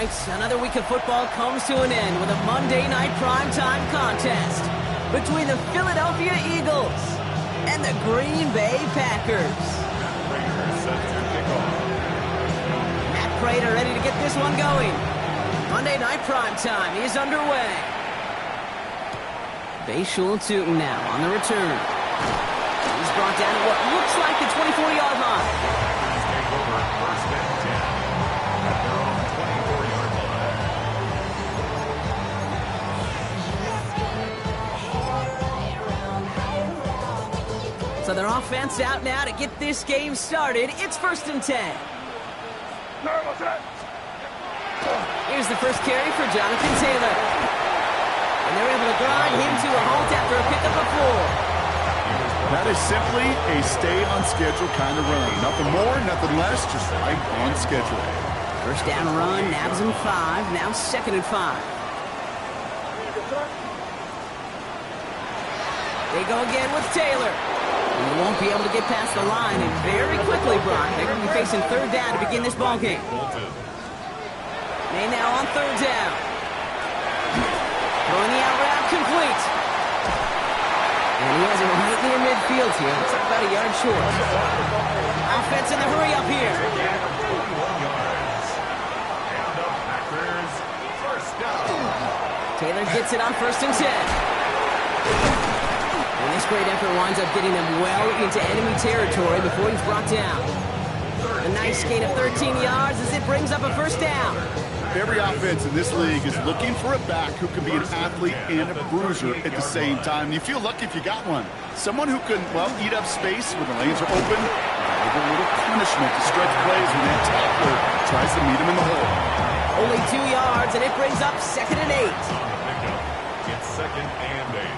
right, another week of football comes to an end with a Monday night primetime contest between the Philadelphia Eagles and the Green Bay Packers. Matt Prater ready to get this one going. Monday night primetime is underway. Xxxv now on the return. He's brought down to what looks like the 24-yard line. So their offense out now to get this game started. It's 1st and 10. Here's the first carry for Jonathan Taylor. And they're able to grind him to a halt after a pickup of 4. That is simply a stay-on-schedule kind of run. Nothing more, nothing less, just right on schedule. First down run, nabs him 5, now 2nd and 5. They go again with Taylor. He won't be able to get past the line, and very quickly, Brock, they're going to be facing 3rd down to begin this ballgame. May now on 3rd down. Throwing the out route complete. And he has it right near midfield here. Looks like about a yard short. Offense in the hurry up here. Taylor gets it on 1st and 10. And this great effort winds up getting them well into enemy territory before he's brought down. A nice gain of 13 yards as it brings up a 1st down. Every offense in this league is looking for a back who can be an athlete and a bruiser at the same time. And you feel lucky if you got one. Someone who can, well, eat up space when the lanes are open. Give a little punishment to stretch plays when that tackler tries to meet him in the hole. Only 2 yards, and it brings up 2nd and 8. It's 2nd and 8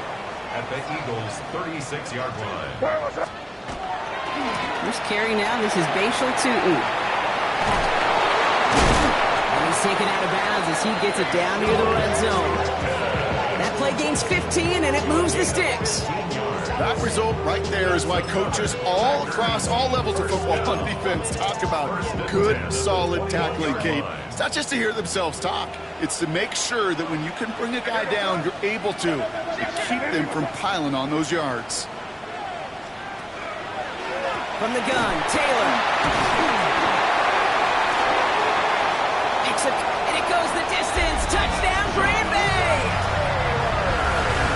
at the Eagles' 36-yard line. First carry now, this is Xxxv. And he's taken out of bounds as he gets it down near the red zone. That play gains 15, and it moves the sticks. That result right there is why coaches all across all levels of football on defense talk about good, solid tackling, Kate. It's not just to hear themselves talk. It's to make sure that when you can bring a guy down, you're able to keep them from piling on those yards. From the gun, Taylor. Makes it, and it goes the distance. Touchdown, Green Bay!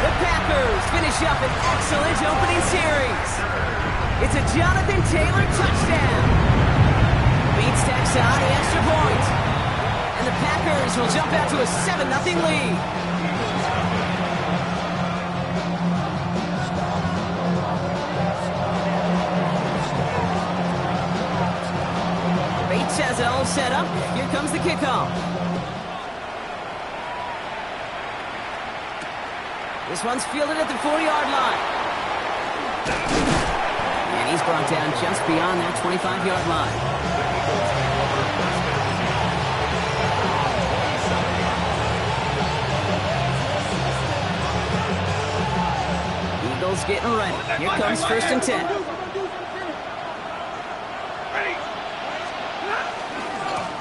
The Packers finish up an excellent opening series. It's a Jonathan Taylor touchdown. Beats Texas on the extra point. And the Packers will jump out to a 7-0 lead. Xxxv set up. Here comes the kickoff. This one's fielded at the 4-yard line. And he's brought down just beyond that 25-yard line. Eagles getting ready. Here comes 1st and 10.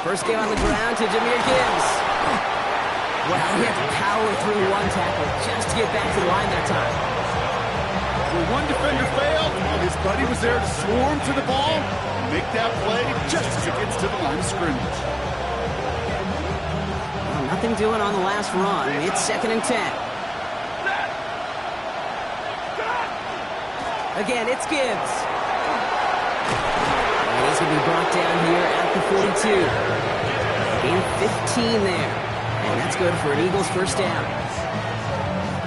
First game on the ground to Jahmyr Gibbs. Well, he had to power through one tackle just to get back to the line that time. When one defender failed, his buddy was there to swarm to the ball and make that play just as it gets to the line of scrimmage. Well, nothing doing on the last run. It's 2nd and 10. Again, it's Gibbs. And he's going to be brought down here at the 42. Gain 15 there. And that's good for an Eagles 1st down.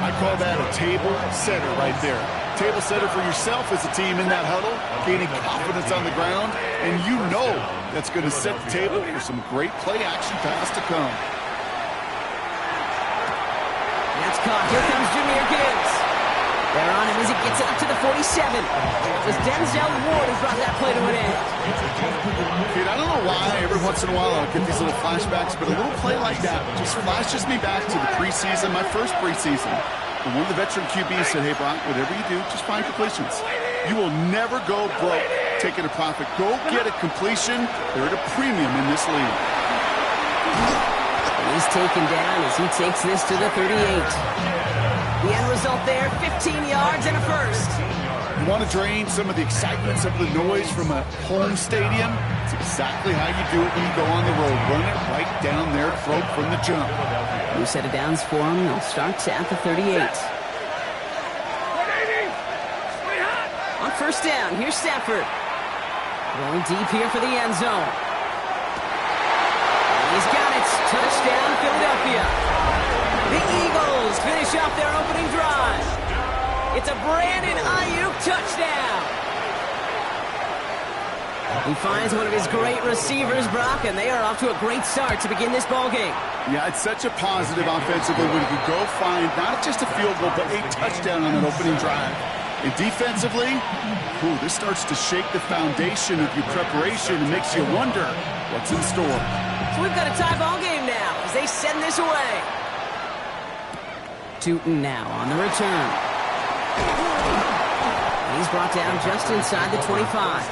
I call that a table setter right there. Table setter for yourself as a team in that huddle, gaining confidence on the ground, and you know that's going to set the table for some great play-action pass to come. That's caught. Here comes Jahmyr Gibbs. They're on him as he gets it up to the 47. It was Denzel Ward who brought that play to an end. Kid, I don't know why every once in a while I'll get these little flashbacks, but a little play like that just flashes me back to the preseason, my first preseason. And one of the veteran QBs said, hey, Brock, whatever you do, just find completions. You will never go broke taking a profit. Go get a completion. They're at a premium in this league. taken down as he takes this to the 38. The end result there, 15 yards and a first. You want to drain some of the excitement, some of the noise from a home stadium? It's exactly how you do it when you go on the road. Run it right down their throat from the jump. New set of downs for him. They'll start at the 38. On first down, here's Stafford. Rolling deep here for the end zone. He's got it. Touchdown, Philadelphia. The Eagles finish off their opening drive. It's a Brandon Ayuk touchdown. He finds one of his great receivers, Brock, and they are off to a great start to begin this ballgame. Yeah, it's such a positive offensively when you can go find not just a field goal, but a touchdown on that opening drive. And defensively, this starts to shake the foundation of your preparation and makes you wonder what's in store. So we've got a tie ball game now as they send this away. Tootin now on the return. He's brought down just inside the 25.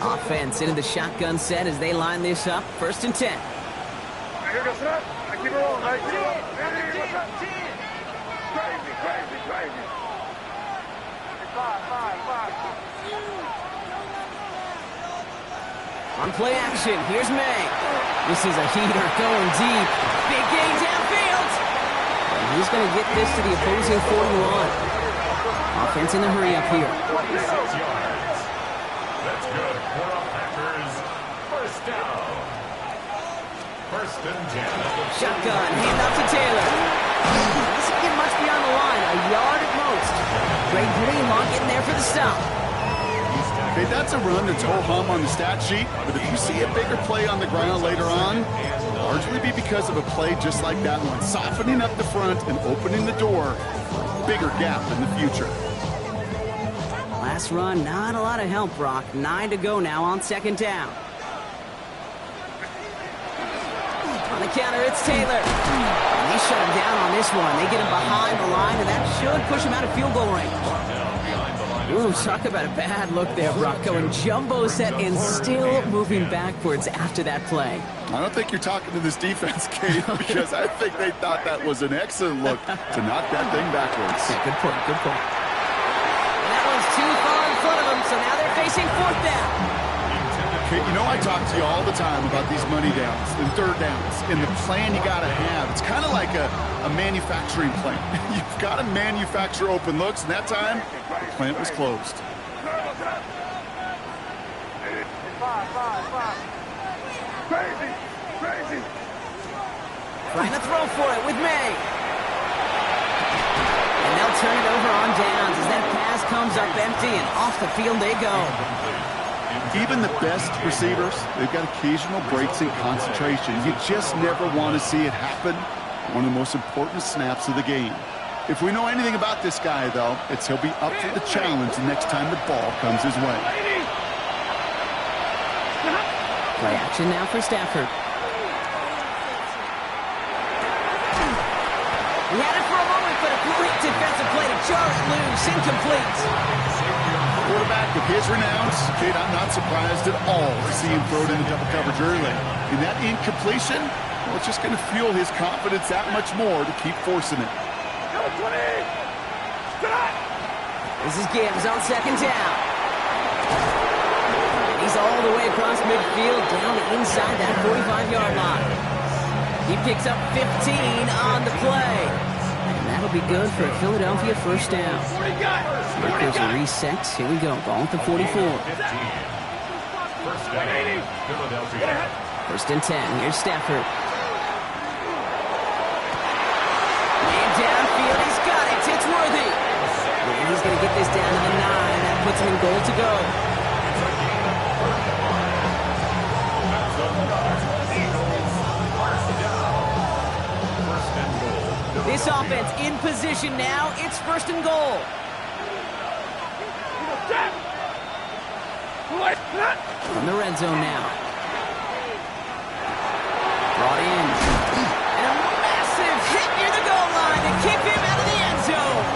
Offense into the shotgun set as they line this up. First and 10. On play action, here's May. This is a heater going deep. Big gain downfield. And he's going to get this to the opposing 41. Offense in the hurry up here. 26 yards. That's good for the Packers. First down. First and 10. Shotgun, hand off to Taylor. This will get much beyond the line, a yard at most. Great Greenlaw getting there for the stop. Okay, that's a run that's ho-hum on the stat sheet, but if you see a bigger play on the ground later on, it'll largely be because of a play just like that one, softening up the front and opening the door for a bigger gap in the future. Last run, not a lot of help, Brock. 9 to go now on second down. On the counter, it's Taylor. And they shut him down on this one. They get him behind the line, and that should push him out of field goal range. Ooh, talk about a bad look there, Brock. Going jumbo set and still moving backwards after that play. I don't think you're talking to this defense, Kate, because I think they thought that was an excellent look to knock that thing backwards. Yeah, good point, good point. And that one's too far in front of them, so now they're facing fourth down. Kate, you know I talk to you all the time about these money downs and third downs and the plan you got to have. It's kind of like a manufacturing plant. You've got to manufacture open looks, and that time, the plant was closed. Crazy. Trying to throw for it with May. And they'll turn it over on downs as that pass comes up empty, and off the field they go. Even the best receivers, they've got occasional breaks in concentration. You just never want to see it happen. One of the most important snaps of the game. If we know anything about this guy, though, it's he'll be up for the challenge the next time the ball comes his way. Play action now for Stafford. He had it for a moment, but a great defensive play to jar it loose. Incomplete. Quarterback with his renounce, Kate, I'm not surprised at all to see him throw it into double coverage early. And that incompletion, well, it's just going to fuel his confidence that much more to keep forcing it. This is Gibbs on second down. And he's all the way across midfield, down inside that 45-yard line. He picks up 15 on the play. And that'll be good for a Philadelphia first down. Here goes a reset. Here we go. Ball at the 44. First down, Philadelphia. First and 10. Here's Stafford. And downfield, he's got it. It's worthy. And he's going to get this down to the 9. That puts him in goal to go. This offense in position now. It's first and goal. From the red zone now. Brought in. And a massive hit near the goal line to keep him out of the end zone.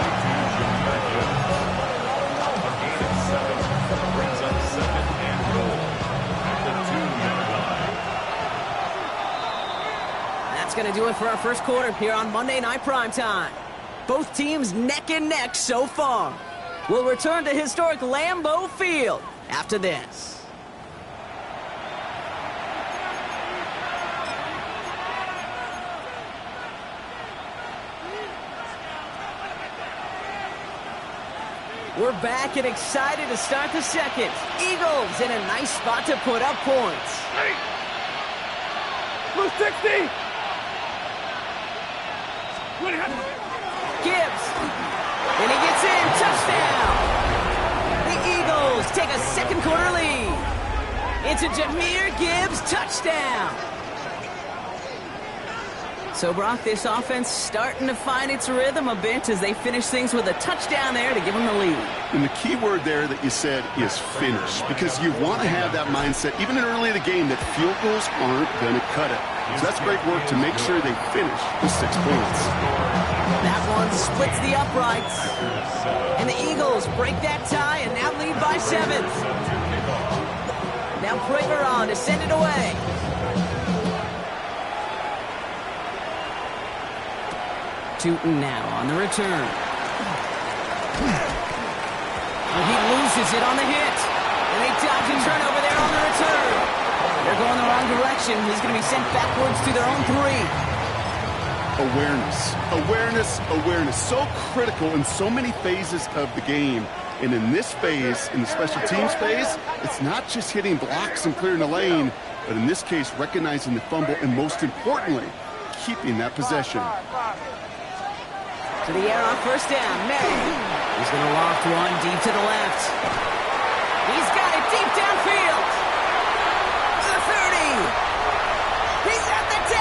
A gain of 7 brings up second That's going to do it for our first quarter here on Monday Night Primetime. Both teams neck and neck so far. We'll return to historic Lambeau Field after this. We're back and excited to start the second. Eagles in a nice spot to put up points. Blue 60! Gibbs. And he gets in. Touchdown. The Eagles take a second quarter lead. It's a Jahmyr Gibbs touchdown. So, Brock, this offense starting to find its rhythm a bit as they finish things with a touchdown there to give them the lead. And the key word there that you said is finish, because you want to have that mindset, even in early in the game, that field goals aren't going to cut it. So that's great work to make sure they finish with 6 points. That one splits the uprights. And the Eagles break that tie and now lead by 7. Now Prager on to send it away. Tootin now on the return. Well, he loses it on the hit. And they dodge and turn over there on the return. They're going the wrong direction. He's going to be sent backwards to their own 3. Awareness. So critical in so many phases of the game. And in this phase, in the special teams phase, it's not just hitting blocks and clearing the lane, but in this case, recognizing the fumble and most importantly, keeping that possession. To the air on first down, May. He's going to loft one deep to the left. He's got it deep downfield. To the 30. He's at the 10.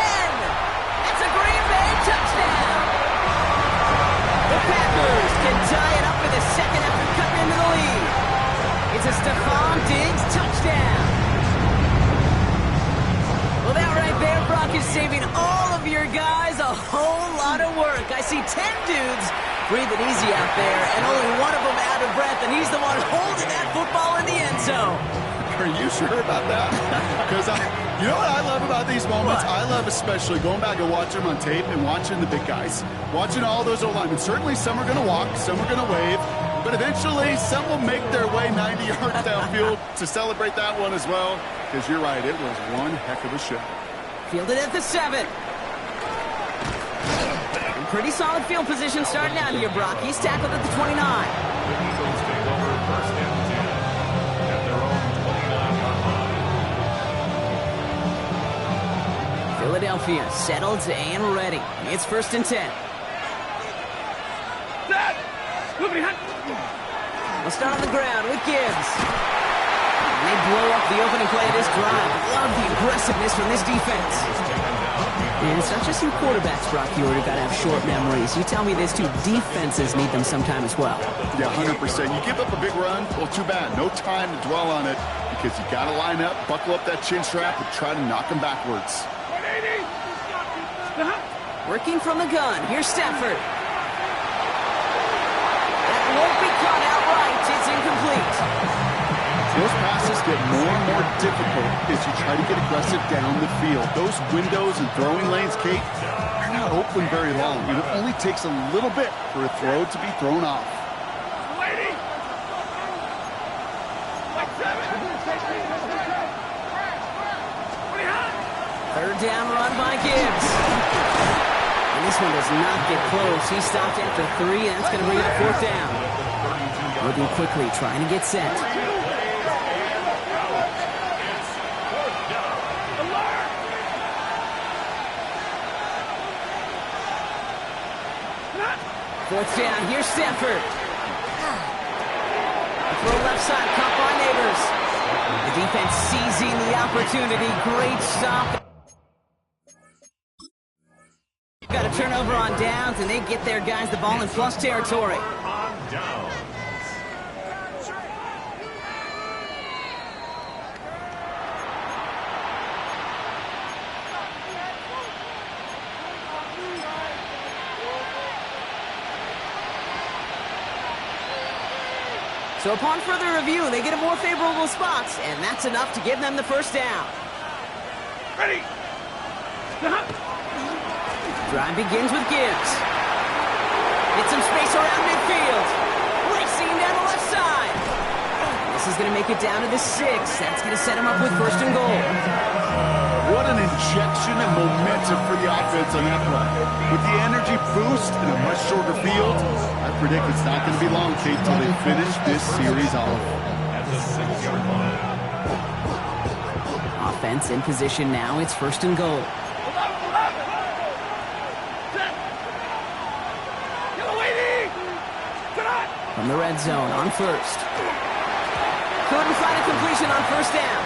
That's a Green Bay touchdown. The Packers can tie it up for the second after cutting into the lead. It's a Stephon Diggs touchdown. Well, that right there, Brock, is saving all of your guys a whole lot of work. I see 10 dudes breathing easy out there, and only one of them out of breath, and he's the one holding that football in the end zone. Are you sure about that? Because you know what I love about these moments? What? I love especially going back and watching them on tape and watching the big guys. Watching all those O-linemen. Certainly some are going to walk, some are going to wave, but eventually some will make their way 90 yards downfield to celebrate that one as well. Because you're right, it was one heck of a show. Fielded at the 7. Pretty solid field position starting out here, Brock. He's tackled at the 29. The Eagles take over first and 10 at their own 29-yard line. Philadelphia settled and ready. It's first and 10. We'll start on the ground with Gibbs. And they blow up the opening play of this drive. Love the aggressiveness from this defense. And it's not just some quarterbacks, Brock, you got to have short memories. You tell me this too, defenses need them sometime as well. Yeah, 100%. You give up a big run, well, too bad. No time to dwell on it because you got to line up, buckle up that chin strap, and try to knock them backwards. Working from the gun. Here's Stafford. That won't be caught outright. It's incomplete. Those passes get more and more difficult as you try to get aggressive down the field. Those windows and throwing lanes, Kate, are not open very long. It only takes a little bit for a throw to be thrown off. Third down run by Gibbs. And this one does not get close. He stopped after 3, and that's going to bring it to fourth down. Moving quickly, trying to get set. Fourth down, here's Stafford. Throw left side, caught by Neighbors. The defense seizing the opportunity. Great stop. Got a turnover on downs, and they get their guys the ball in plus territory. On downs. So upon further review, they get a more favorable spot, and that's enough to give them the first down. Ready. Drive begins with Gibbs. Get some space around midfield. Racing down the left side. This is going to make it down to the 6. That's going to set him up with first and goal. What an injection of momentum for the offense on that play. With the energy boost in a much shorter field, I predict it's not going to be long, Kate, till they finish this series off. At the 6-yard line. Offense in position now. It's first and goal. From the red zone on first. Couldn't find a completion on first down.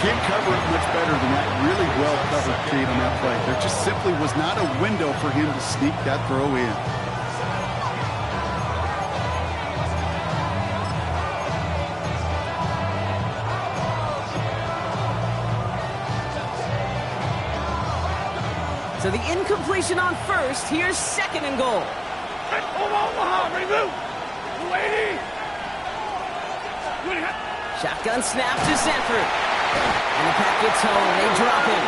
Can't cover it much better than that. Really well covered, Kate, on that play. There just simply was not a window for him to sneak that throw in. So the incompletion on first. Here's second and goal. Shotgun snap to Sanford. And the pack gets home. They drop him.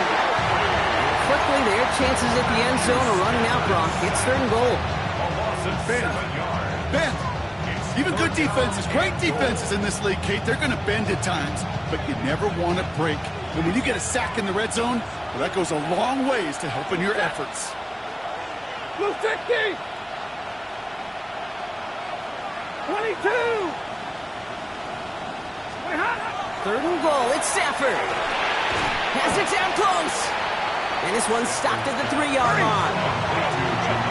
Quickly, their chances at the end zone are running out, Brock. It's third and goal. Ben, even good defenses, great defenses in this league, Kate, they're going to bend at times, but you never want to break. And when you get a sack in the red zone, well, that goes a long ways to helping your efforts. Blue 60! 22! Third and goal, it's Stafford. Has it down close. And this one's stopped at the 3-yard line.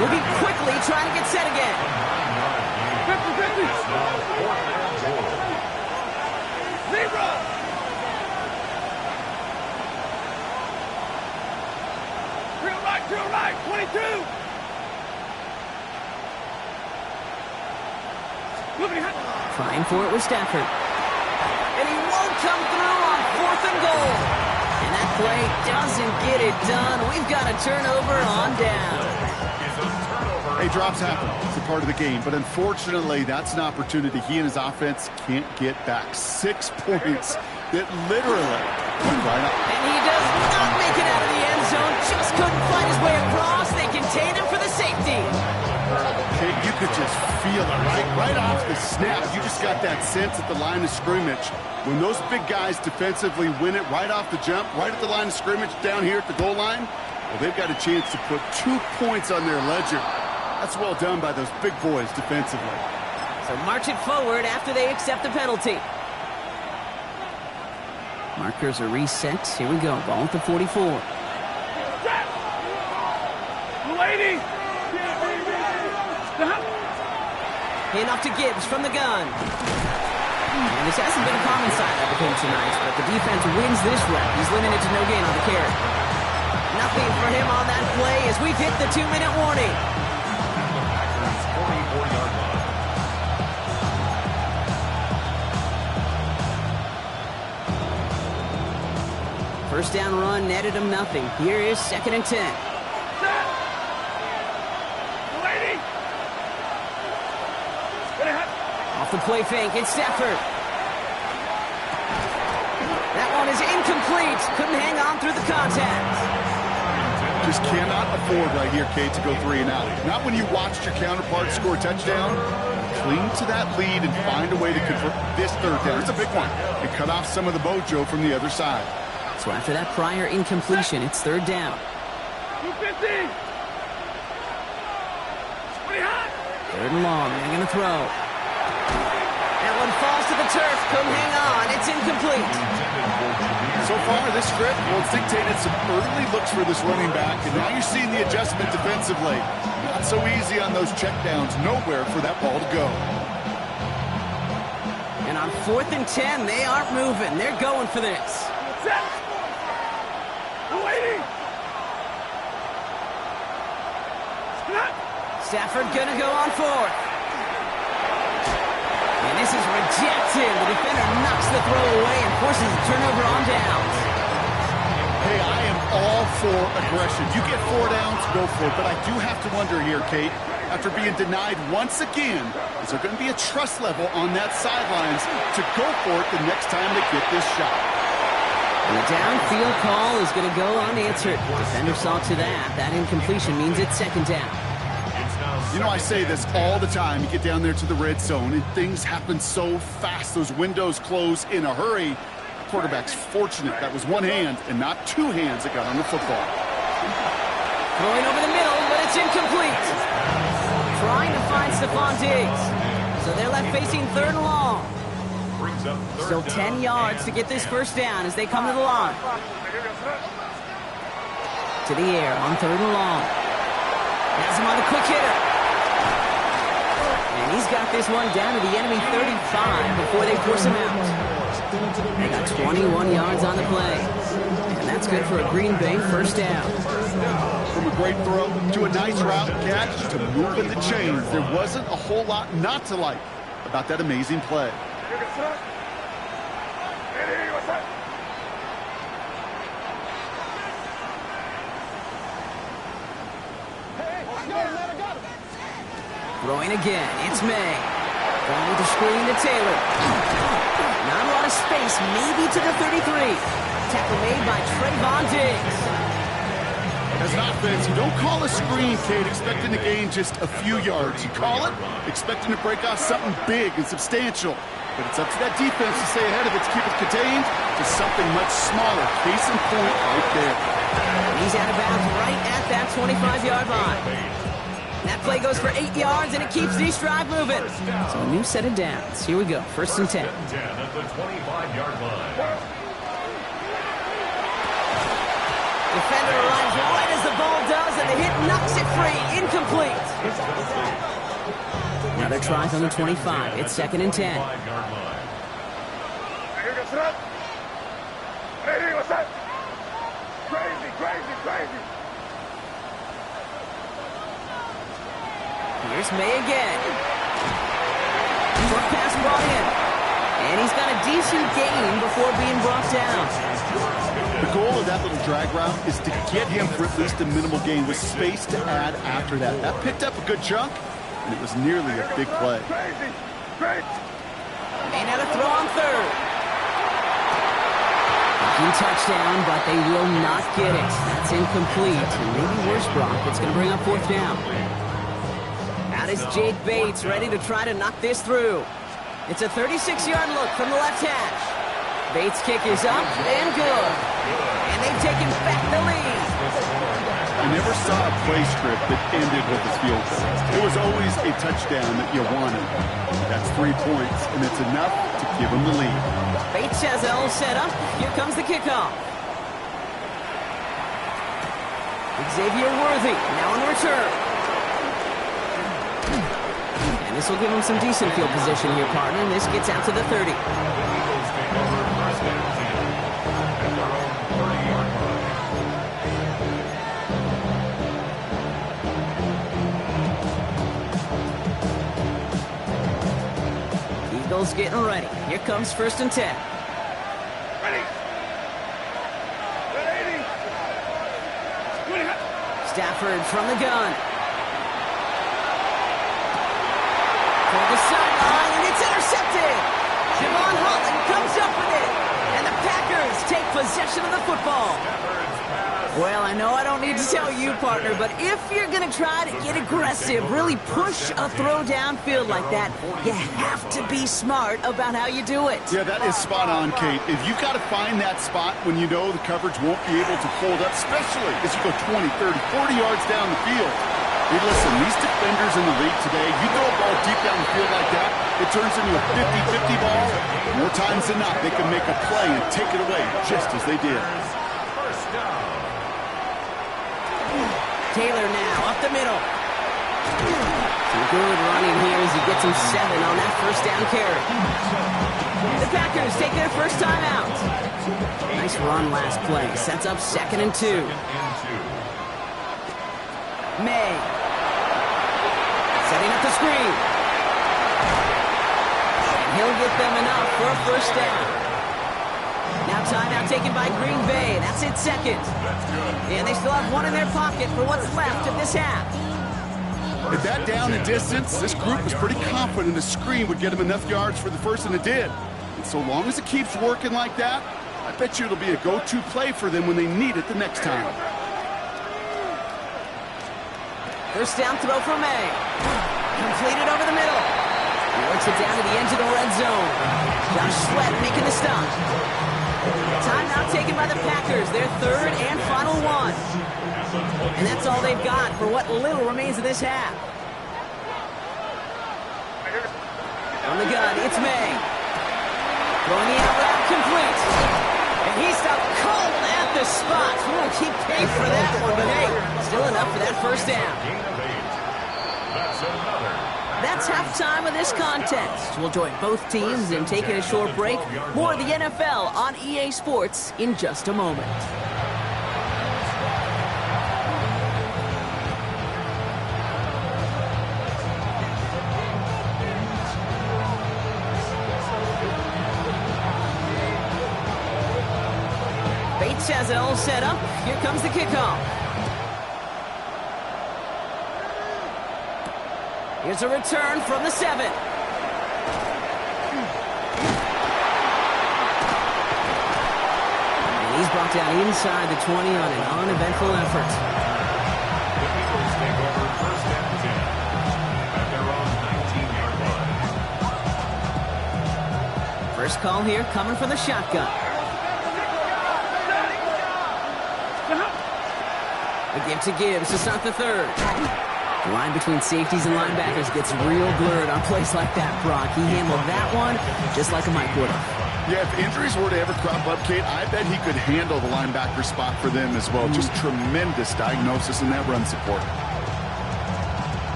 Moving quickly, trying to get set again. 50-50! Zero! Drill right, 22! Trying for it with Stafford. And he won't come through on fourth and goal. And that play doesn't get it done. We've got a turnover on down. Hey, drops happen. It's a part of the game. But unfortunately, that's an opportunity he and his offense can't get back. 6 points that literally went right up. And he does not make it out of the end zone. Just couldn't find his way across. They contain him for the safety. Okay, you could just feel it right off the snap. You just got that sense at the line of scrimmage. When those big guys defensively win it right off the jump, right at the line of scrimmage down here at the goal line, well, they've got a chance to put 2 points on their ledger. That's well done by those big boys defensively. So march it forward after they accept the penalty. Markers are reset. Here we go. Ball at the 44. Lady! Handoff to Gibbs from the gun. And this hasn't been a common sideline for him tonight, but the defense wins this rep. He's limited to no gain on the carry. Nothing for him on that play as we've hit the 2-minute warning. First down run netted him nothing. Here is second and 10. Off the play fake, it's Stafford. That one is incomplete. Couldn't hang on through the contact. Just cannot afford right here, Kate, to go 3 and out. Not when you watched your counterpart score a touchdown. Cling to that lead and find a way to convert this third down. It's a big one. And cut off some of the mojo from the other side. So after that prior incompletion, it's third down. 250! Third and long, they're going to throw. That one falls to the turf, couldn't hang on, it's incomplete. So far, this script, well, it's dictated some early looks for this running back, and now you're seeing the adjustment defensively. Not so easy on those checkdowns, nowhere for that ball to go. And on 4th and 10, they aren't moving, they're going for this. Stafford gonna go on 4th. And this is rejected. The defender knocks the throw away and forces a turnover on downs. Hey, I am all for aggression. You get 4 downs, go for it. But I do have to wonder here, Kate, after being denied once again, is there going to be a trust level on that sidelines to go for it the next time they get this shot? And the downfield call is going to go unanswered. Defender saw to that. That incompletion means it's second down. You know, I say this all the time. You get down there to the red zone, and things happen so fast. Those windows close in a hurry. The quarterback's fortunate. That was one hand and not two hands that got on the football. Throwing over the middle, but it's incomplete. Trying to find Stephon Diggs. So they're left facing third and long. Still 10 yards to get this first down as they come to the line. To the air on third and long. Has him on the quick hitter. And he's got this one down to the enemy 35 before they force him out. They got 21 yards on the play. And that's good for a Green Bay first down. From a great throw to a nice route catch to moving the chains, there wasn't a whole lot not to like about that amazing play. Throwing again, it's May. Going with the screen to Taylor. Not a lot of space, maybe to the 33. Tackle made by Trayvon Diggs. As an offense, you don't call a screen, Kate, expecting to gain just a few yards. You call it expecting to break off something big and substantial. But it's up to that defense to stay ahead of it, to keep it contained to something much smaller. Case in point right there. He's out of bounds right at that 25-yard line. That play goes for 8 yards, and it keeps this drive moving. So a new set of downs. Here we go, first and 10. At the 25-yard line. Defender arrives right as the ball does, and the hit knocks it free. Incomplete. Another try on the 25. It's second and 10. Crazy. Here's May again. Short pass brought in. And he's got a decent gain before being brought down. The goal of that little drag route is to get him for at least a minimal gain with space to add after that. That picked up a good chunk, and it was nearly a big play. May not a throw on third. Touchdown, but they will not get it. That's incomplete. And maybe worse, Brock. It's going to bring up fourth down. Out is Jake Bates, ready to try to knock this through. It's a 36-yard look from the left hash. Bates' kick is up and good. And they've taken back the lead. I never saw a play script that ended with a field goal. It was always a touchdown that you wanted. That's 3 points, and it's enough to give them the lead. Bates has it all set up. Here comes the kickoff. Xavier Worthy now on the return. And this will give him some decent field position here, partner. And this gets out to the 30. Eagles getting ready. Here comes first and 10. Ready. Stafford from the gun. For the sideline, and it's intercepted. Javon Holland comes up with it. And the Packers take possession of the football. Well, I know I don't need to tell you, partner, but if you're going to try to get aggressive, really push a throw downfield like that, you have to be smart about how you do it. Yeah, that is spot on, Kate. If you've got to find that spot when you know the coverage won't be able to hold up, especially as you go 20, 30, 40 yards down the field. Hey, listen, these defenders in the league today, you throw a ball deep down the field like that, it turns into a 50-50 ball. More times than not, they can make a play and take it away just as they did. Taylor now, up the middle. Some good running here as he gets him 7 on that first down carry. The Packers take their first time out. Nice run last play. Sets up second and 2. May. Setting up the screen. And he'll get them enough for a first down. Now timeout taken by Green Bay. That's it second. And they still have one in their pocket for what's left of this half. At that down and distance, this group was pretty confident the screen would get them enough yards for the first, and it did. And so long as it keeps working like that, I bet you it'll be a go-to play for them when they need it the next time. First down throw for May. Completed over the middle. He works it down to the edge of the red zone. Josh Sweat making the stop. Timeout taken by the Packers. Their third and final one. And that's all they've got for what little remains of this half. On the gun, it's May. Throwing the out route complete. And he stopped cold at the spot. We won't keep pace for that one, but hey, still enough for that first down. That's halftime of this contest. We'll join both teams in taking a short break. More of the NFL on EA Sports in just a moment. Bates has it all set up. Here comes the kickoff. Here's a return from the 7. And he's brought down inside the 20 on an uneventful effort. The Eagles take over first and 10 at their own 19-yard line. First call here coming from the shotgun. The give to Gibbs to start the third. The line between safeties and linebackers gets real blurred on plays like that, Brock. He handled that one just like a Mike would have. Yeah, if injuries were to ever crop up, Kate, I bet he could handle the linebacker spot for them as well. Just tremendous diagnosis in that run support.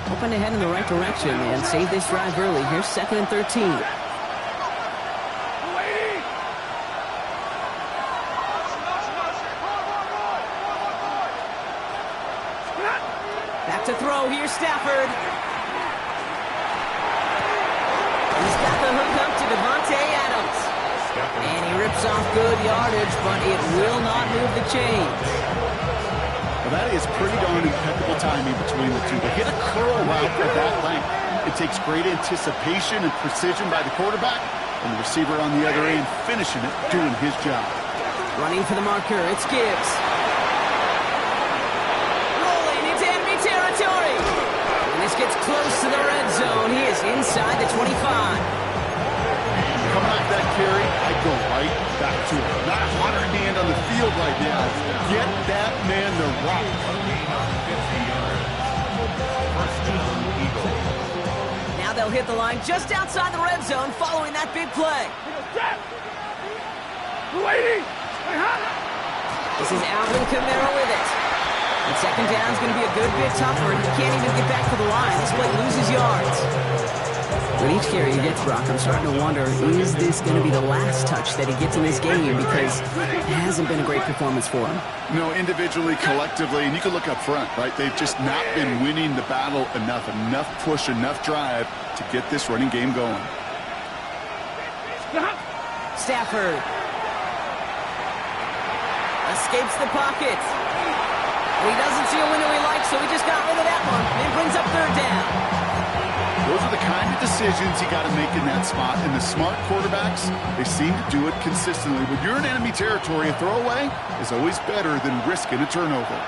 Hoping to head in the right direction and save this drive early. Here's 2nd and 13. To throw, here's Stafford. He's got the hook up to Devontae Adams. And he rips off good yardage, but it will not move the chains. Well, that is pretty darn impeccable timing between the two. To hit a curl route of that length, it takes great anticipation and precision by the quarterback, and the receiver on the other end finishing it, doing his job. Running for the marker, it's Gibbs. Territory. And this gets close to the red zone. He is inside the 25. Coming off that carry, I go right back to it. Not a hotter hand on the field right now. Get that man the rock. Now they'll hit the line just outside the red zone following that big play. This is Alvin Kamara with it. And second down is going to be a good bit tougher. He can't even get back to the line. This play loses yards. With each carry he gets, Brock, I'm starting to wonder, is this going to be the last touch that he gets in this game? Because it hasn't been a great performance for him. No, individually, collectively, and you can look up front, right? They've just not been winning the battle enough. Enough push, enough drive to get this running game going. Stafford escapes the pocket. He doesn't see a window he likes, so he just got rid of that one and brings up third down. Those are the kind of decisions you got to make in that spot. And the smart quarterbacks, they seem to do it consistently. When you're in enemy territory, a throwaway is always better than risking a turnover.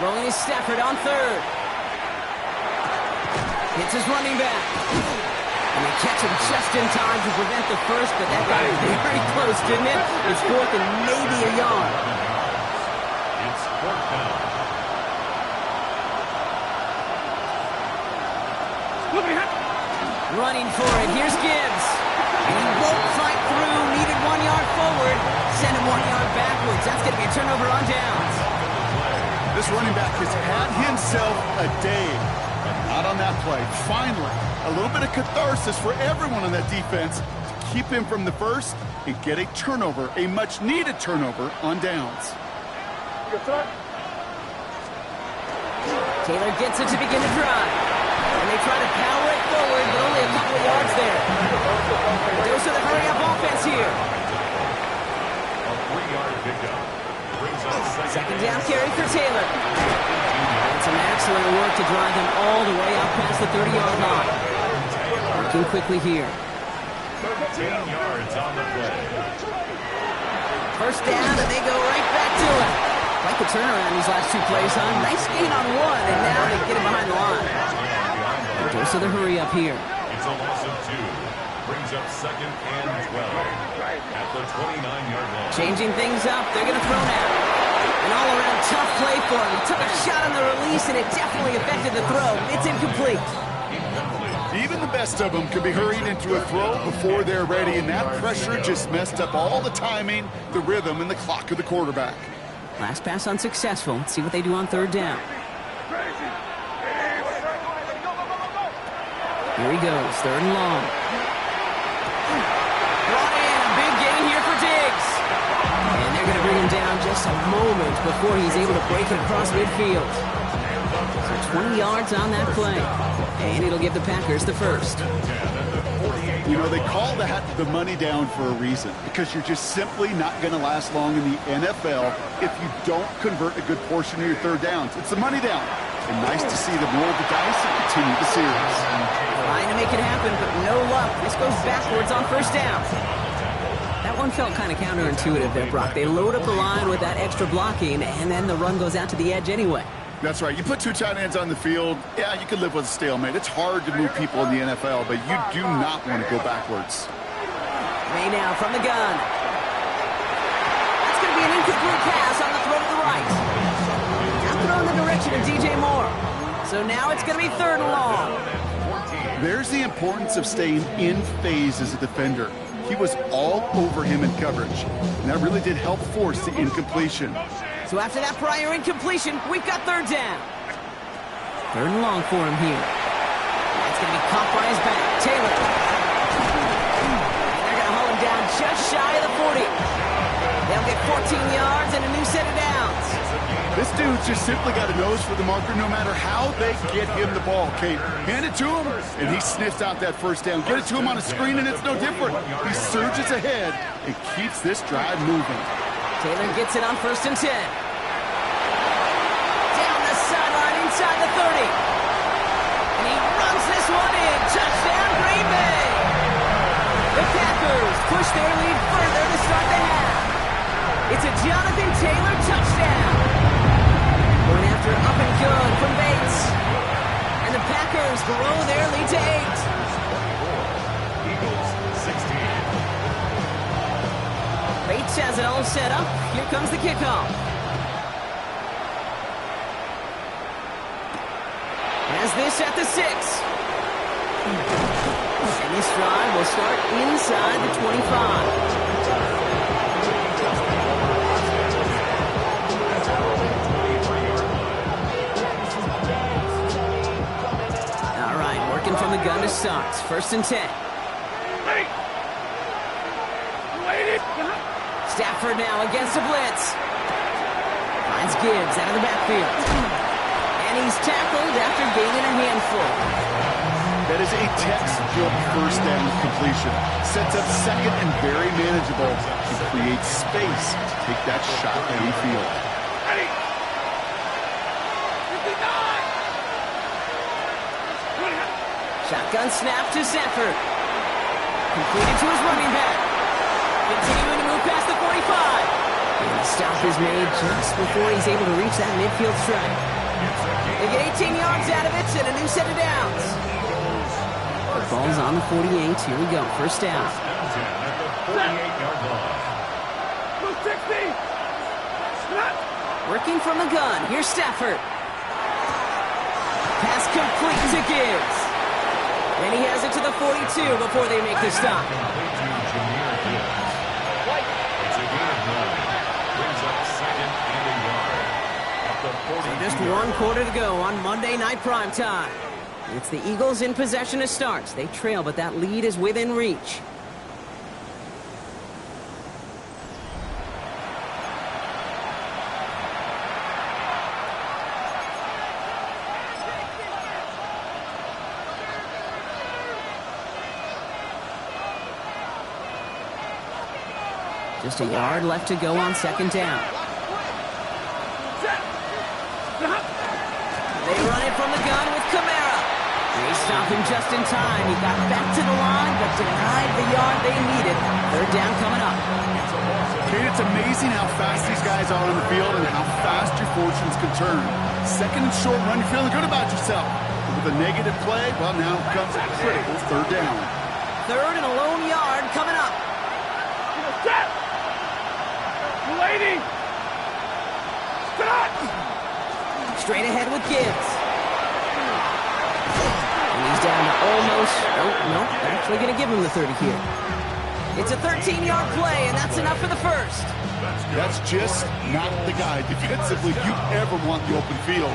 Throwing is Stafford on third. Hits his running back. And they catch him just in time to prevent the first, but that got him very close, didn't it? It's 4th and maybe a yard. It's 4th down. Running for it. Here's Gibbs. And he won't fight through. Needed 1 yard forward. Send him 1 yard backwards. That's going to be a turnover on downs. This running back has had himself a day. Not on that play. Finally, a little bit of catharsis for everyone on that defense to keep him from the first and get a turnover, a much-needed turnover on downs. Taylor gets it to begin the drive. And they try to power it forward, but only a couple of yards there. Those are the hurry-up offense here. A 3-yard pickup brings up second down carry for Taylor. Some excellent work to drive them all the way out past the 30-yard line. Working quickly here. 13 yards on the play. First down, and they go right back to it. Like the turnaround these last two plays, huh? Nice gain on one, and now they get him behind the line. Dose of the hurry up here. It's a loss of 2. Brings up 2nd and 12 at the 29-yard line. Changing things up. They're going to throw now. An all-around tough play for him. He took a shot on the release, and it definitely affected the throw. It's incomplete. Even the best of them could be hurried into a throw before they're ready, and that pressure just messed up all the timing, the rhythm, and the clock of the quarterback. Last pass unsuccessful. Let's see what they do on third down. Here he goes, 3rd and long. Brought in, a big gain here for Diggs. And they're going to bring him down just a moment before he's able to break it across midfield. So 20 yards on that play. And it'll give the Packers the first. You know, they call that the money down for a reason, because you're just simply not going to last long in the NFL if you don't convert a good portion of your third downs. It's the money down. And nice to see them roll the dice and continue the series. Trying to make it happen, but no luck. This goes backwards on first down. That one felt kind of counterintuitive there, Brock. They load up the line with that extra blocking, and then the run goes out to the edge anyway. That's right. You put 2 tight ends on the field, yeah, you can live with a stalemate. It's hard to move people in the NFL, but you do not want to go backwards. May now from the gun. That's going to be an incomplete pass on the throw to the right. Now throw in the direction of DJ Moore. So now it's going to be 3rd and long. There's the importance of staying in phase as a defender. He was all over him in coverage, and that really did help force the incompletion. So after that prior incompletion, we've got 3rd down. 3rd and long for him here. That's going to be caught by his back. Taylor. And they're going to haul him down just shy of the 40. They'll get 14 yards and a new set of downs. This dude's just simply got a nose for the marker no matter how they get him the ball, Kate. Hand it to him, and he sniffs out that first down. Get it to him on a screen, and it's no different. He surges ahead and keeps this drive moving. Taylor gets it on 1st and 10. Down the sideline inside the 30. And he runs this one in. Touchdown, Green Bay. The Packers push their lead further to start the half. It's a Jonathan Taylor touchdown. Going after up and good from Bates. And the Packers grow their lead to 8. Eagles 16. Bates has it all set up. Here comes the kickoff. Has this at the 6. And this drive will start inside the 25. All right, working from the gun to start. 1st and 10. Stafford now against the blitz. Finds Gibbs out of the backfield. And he's tackled after gaining a handful. That is a textbook first down completion. Sets up 2nd and very manageable to create space to take that shot downfield. Ready. 59. Shotgun snap to Stafford. Completed to his running back. Continuing to move past the 45. And the stop is made just before he's able to reach that midfield strike. They get 18 yards out of it and a new set of downs. The ball's on the 48. Here we go. 1st down. At the 48-yard line. Move 60. Snap. Working from the gun. Here's Stafford. Pass complete to Gibbs. And he has it to the 42 before they make the stop. So just 1 quarter to go on Monday Night Primetime. It's the Eagles in possession to start. They trail, but that lead is within reach. Just a yard left to go on 2nd down. They run it from the gun with Kamara. Races Stop him just in time. He got back to the line, but denied the yard they needed. Third down coming up. Kate, it's amazing how fast these guys are on the field and how fast your fortunes can turn. Second and short run, you're feeling good about yourself. But with a negative play, well, now comes a critical third down. Third and a lone yard coming up. Set! Lady! Stop! Straight ahead with Gibbs. And he's down to almost... Nope, actually going to give him the 30 here. It's a 13-yard play, and that's enough for the first. That's just not the guy defensively you ever want the open field.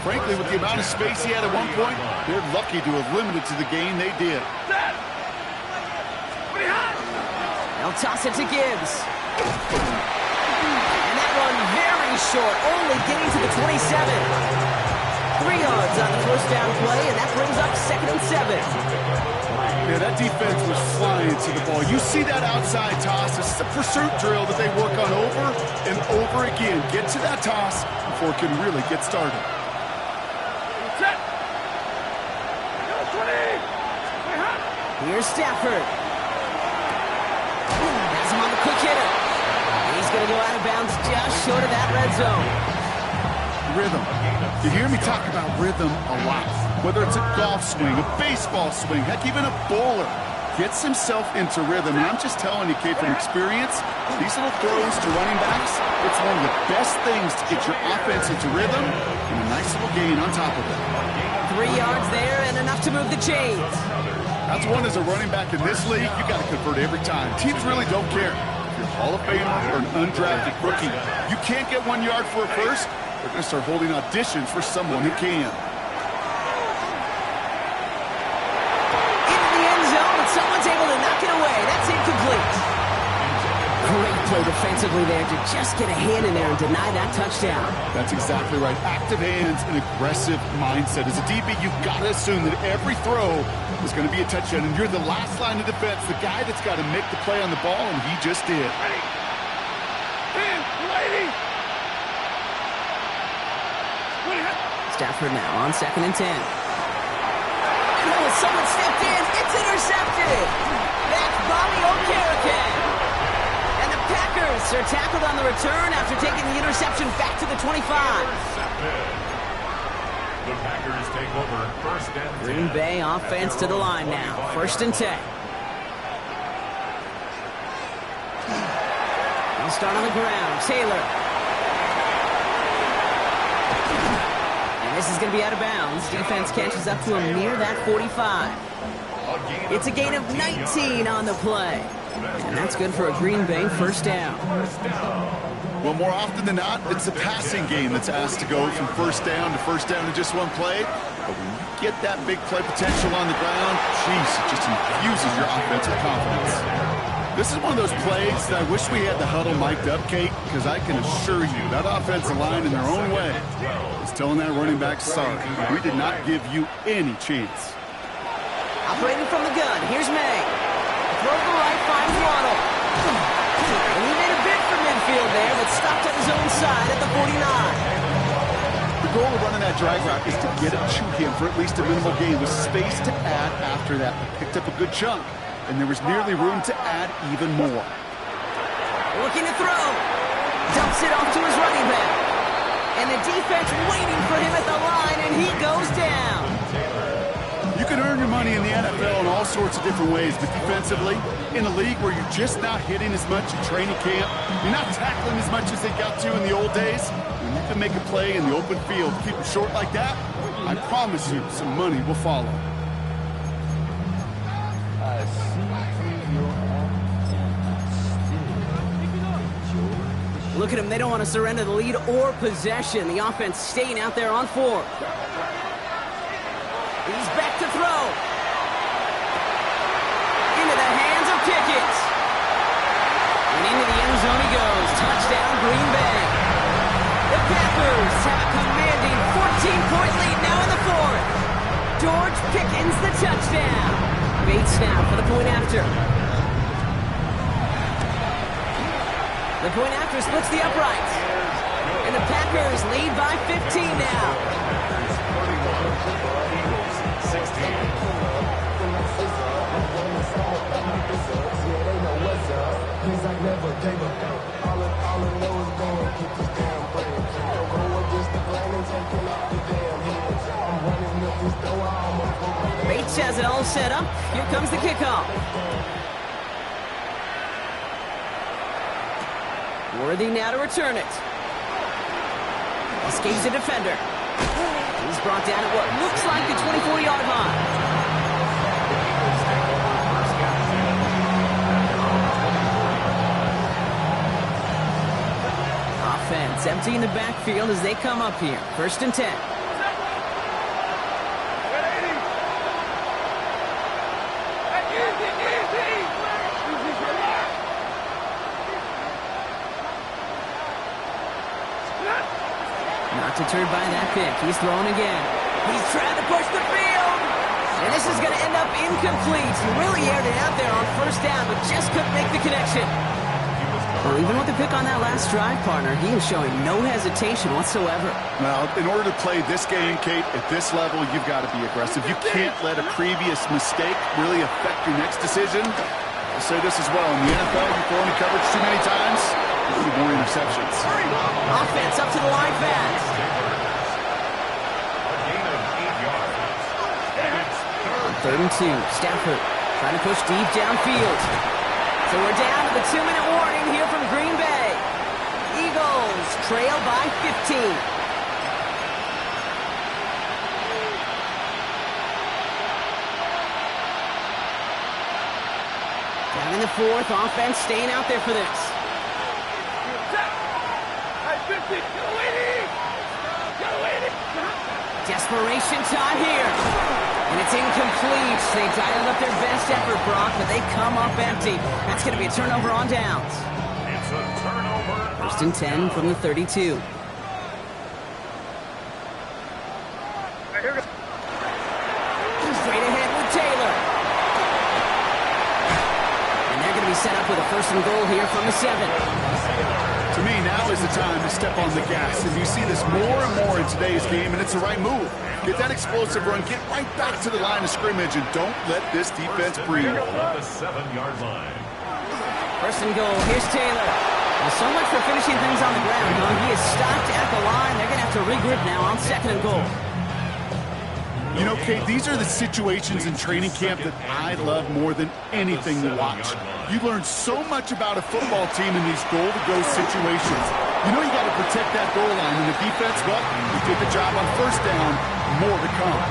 Frankly, with the amount of space he had at one point, they're lucky to have limited to the gain they did. They'll toss it to Gibbs. And that one very short, only getting to the 27. 3 yards on the first down play, and that brings up 2nd and 7. Yeah, that defense was flying to the ball. You see that outside toss. This is a pursuit drill that they work on over and over again. Get to that toss before it can really get started. Set! Here's Stafford. Has him on the quick hitter. He's going to go out of bounds just short of that red zone. Rhythm. You hear me talk about rhythm a lot. Whether it's a golf swing, a baseball swing, heck, even a bowler gets himself into rhythm. And I'm just telling you, Kate, from experience, these little throws to running backs, it's one of the best things to get your offense into rhythm and a nice little gain on top of it. 3 yards there and enough to move the chains. That's one as a running back in this league, you got to convert every time. Teams really don't care. If you're a Hall of Famer or an undrafted rookie, you can't get 1 yard for a first, they're going to start holding auditions for someone who can. Someone's able to knock it away. That's incomplete. Great play defensively there to just get a hand in there and deny that touchdown. That's exactly right. Active hands and aggressive mindset. As a DB, you've got to assume that every throw is going to be a touchdown, and you're the last line of defense, the guy that's got to make the play on the ball, and he just did. Ready! In, lady! Stafford now on 2nd and 10. Someone stepped in. It's intercepted. That's Bobby O'Carrican. And the Packers are tackled on the return after taking the interception back to the 25. The Packers take over 1st and 10. Green Bay offense to the line now. 1st and 10. They'll start on the ground. Taylor. This is going to be out of bounds. Defense catches up to him near that 45. It's a gain of 19 on the play. And that's good for a Green Bay first down. Well, more often than not, it's the passing game that's asked to go from first down in just one play. But when you get that big play potential on the ground, geez, it just infuses your offensive confidence. This is one of those plays that I wish we had the huddle mic'd up, Kate, because I can assure you that offensive line in their own way is telling that running back, sorry, we did not give you any chance. Operating from the gun, here's May. Throw to the right, finds Waddle. And he made a bid for midfield there, but stopped at his own side at the 49. The goal of running that drag route is to get it to him for at least a minimal gain with space to add after that. He picked up a good chunk, and there was nearly room to add even more. Looking to throw. Dumps it off to his running back. And the defense waiting for him at the line, and he goes down. You can earn your money in the NFL in all sorts of different ways, but defensively, in a league where you're just not hitting as much in training camp, you're not tackling as much as they got to in the old days, when you can make a play in the open field, keep it short like that, I promise you some money will follow. Look at them. They don't want to surrender the lead or possession. The offense staying out there on 4. He's back to throw. Into the hands of Pickett. And into the end zone he goes. Touchdown, Green Bay. The Packers have a commanding 14-point lead now in the 4th. George Pickens the touchdown. Bates now for the point after. The point after splits the uprights. And the Packers lead by 15 now. 16. Bates has it all set up. Here comes the kickoff. Worthy now to return it. Escapes the defender. He's brought down at what looks like the 24-yard line. Offense emptying the backfield as they come up here. 1st and 10. Not deterred by that pick. He's throwing again. He's trying to push the field. And this is going to end up incomplete. He really aired it out there on 1st down, but just couldn't make the connection. Well, even with the pick on that last drive, partner, he is showing no hesitation whatsoever. Now, in order to play this game, Kate, at this level, you've got to be aggressive. You can't let a previous mistake really affect your next decision. I'll say this as well. In the NFL, you throw any coverage too many times, you see more interceptions. Offense up to the line fast. A gain of 8 yards. And it's 3rd and 2. Stafford trying to push deep downfield. So we're down to the 2-minute warning here from Green Bay. Eagles trail by 15. Down in the 4th, offense staying out there for this. Desperation time here. And it's incomplete. They dialed up their best effort, Brock, but they come up empty. That's going to be a turnover on downs. It's a turnover. 1st and 10 from the 32. Straight ahead with Taylor. And they're going to be set up with a 1st and goal here from the 7. To me, now is the time to step on the gas, and you see this more and more in today's game, and it's the right move. Get that explosive run, get right back to the line of scrimmage, and don't let this defense breathe. At the 7-yard line. 1st and goal. Here's Taylor. Well, so much for finishing things on the ground, huh? He is stopped at the line. They're going to have to regroup now on 2nd and goal. You know, Kate, these are the situations in training camp that I love more than anything to watch. You learn so much about a football team in these goal-to-go situations. You know you got to protect that goal line, and the defense, well, you did the job on 1st down. More to come.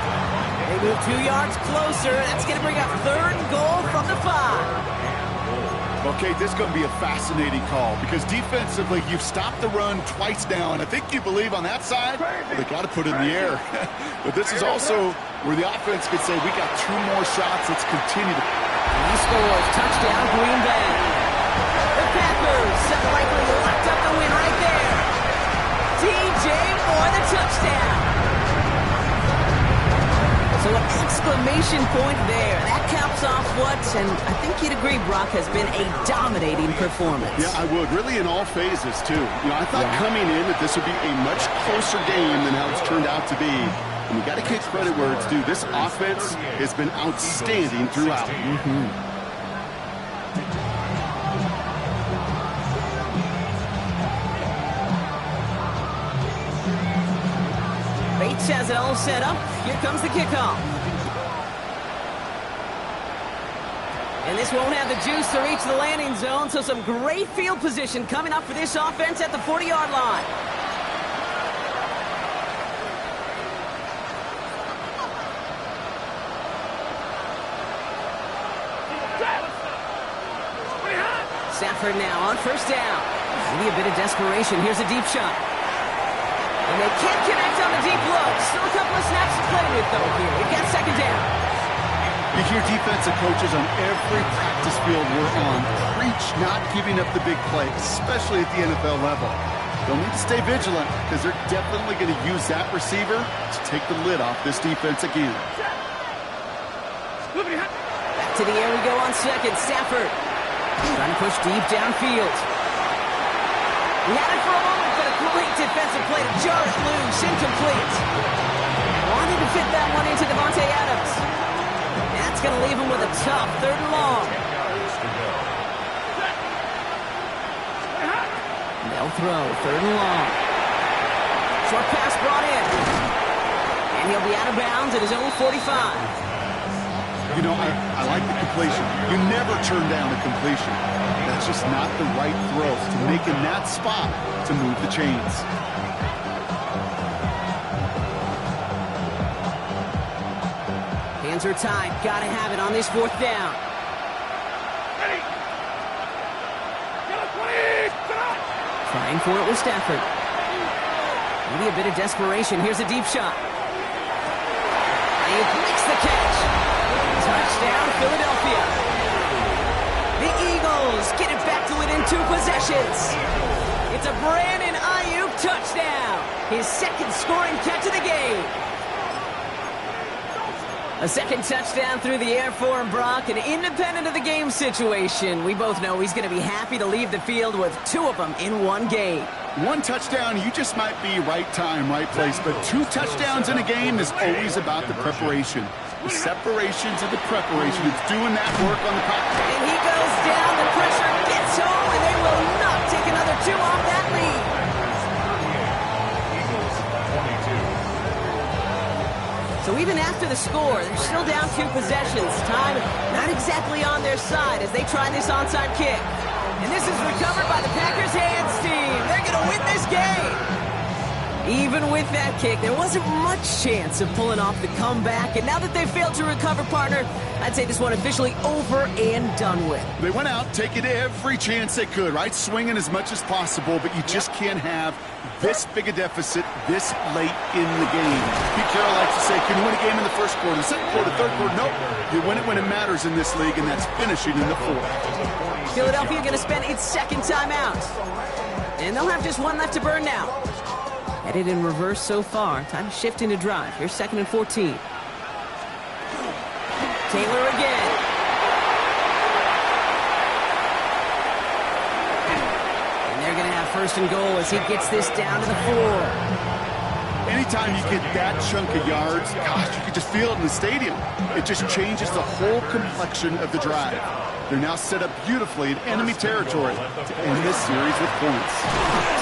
They move 2 yards closer. That's going to bring up 3rd and goal from the 5. Okay, this is going to be a fascinating call because defensively, you've stopped the run twice now, and I think you believe on that side, well, they got to put it in the air. But this is also where the offense could say, we got 2 more shots. Let's continue to... And he scores. Touchdown, Green Bay. The Packers have likely locked up the win right there. DJ Moore, the touchdown. So an exclamation point there. That caps off what, and I think you'd agree, Brock, has been a dominating performance. Yeah, I would. Really in all phases, too. You know, I thought coming in that this would be a much closer game than how it's turned out to be. And you got to give credit where it's due. This offense has been outstanding throughout. Bates has it all set up. Here comes the kickoff. And this won't have the juice to reach the landing zone, so some great field position coming up for this offense at the 40-yard line. Stafford now on 1st down. Maybe a bit of desperation. Here's a deep shot. And they can't connect on the deep look. Still a couple of snaps to play with, though, here. We've got 2nd down. You hear defensive coaches on every practice field we're on preach not giving up the big play, especially at the NFL level. They'll need to stay vigilant because they're definitely going to use that receiver to take the lid off this defense again. Back to the air we go on 2nd. Stafford trying to push deep downfield. He had it for a moment, but a great defensive play to jar it loose. Incomplete. Wanted to fit that one into Devontae Adams. That's going to leave him with a tough 3rd and long. They'll throw 3rd and long. Short pass brought in. And he'll be out of bounds at his own 45. You know, I like the completion. You never turn down a completion. That's just not the right throw to make in that spot to move the chains. Hands are tied. Gotta have it on this 4th down. Ready. Get up, please. Stop. Trying for it with Stafford. Maybe a bit of desperation. Here's a deep shot. He makes the catch. Touchdown, Philadelphia. The Eagles get it back to within 2 possessions. It's a Brandon Ayuk touchdown. His 2nd scoring catch of the game. A 2nd touchdown through the air for Brock, and independent of the game situation, we both know he's going to be happy to leave the field with 2 of them in 1 game. 1 touchdown, you just might be right time, right place, but 2 touchdowns in a game is always about the preparation. The separation to the preparation. It's doing that work on the pocket. And he goes down, the pressure gets home, and they will not take another 2 off that lead. Eagles 22. So even after the score, they're still down 2 possessions. Time not exactly on their side as they try this onside kick. And this is recovered by the Packers hands team. They're going to win this game. Even with that kick, there wasn't much chance of pulling off the comeback. And now that they've failed to recover, partner, I'd say this one officially over and done with. They went out taking every chance they could, right? Swinging as much as possible, but you just can't have this big a deficit this late in the game. Pete Carroll likes to say, can you win a game in the 1st quarter, 2nd quarter, 3rd quarter? Nope. You win it when it matters in this league, and that's finishing in the 4th. Philadelphia going to spend its 2nd timeout. And they'll have just 1 left to burn now. Headed in reverse so far. Time to shift into drive. Here's 2nd and 14. Taylor again. And they're going to have 1st and goal as he gets this down to the 4. Anytime you get that chunk of yards, gosh, you can just feel it in the stadium. It just changes the whole complexion of the drive. They're now set up beautifully in enemy territory to end this series with points.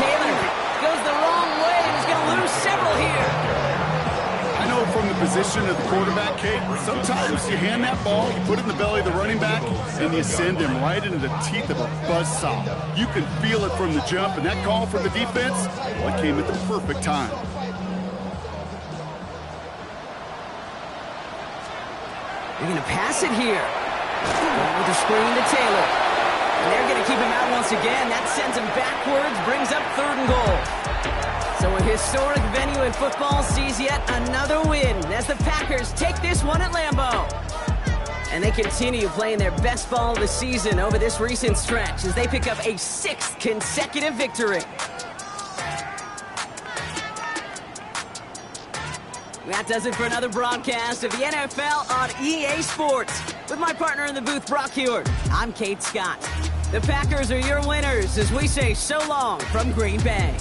Taylor goes the wrong way and is going to lose several here. I know from the position of the quarterback, Kate, sometimes you hand that ball, you put it in the belly of the running back, and you send him right into the teeth of a buzzsaw. You can feel it from the jump, and that call from the defense, well, it came at the perfect time. They're going to pass it here. Going with the screen to Taylor. And they're going to keep him out once again. That sends him backwards, brings up 3rd and goal. So a historic venue in football sees yet another win as the Packers take this one at Lambeau. And they continue playing their best ball of the season over this recent stretch as they pick up a 6th consecutive victory. That does it for another broadcast of the NFL on EA Sports. With my partner in the booth, Brock Hewitt, I'm Kate Scott. The Packers are your winners as we say so long from Green Bay.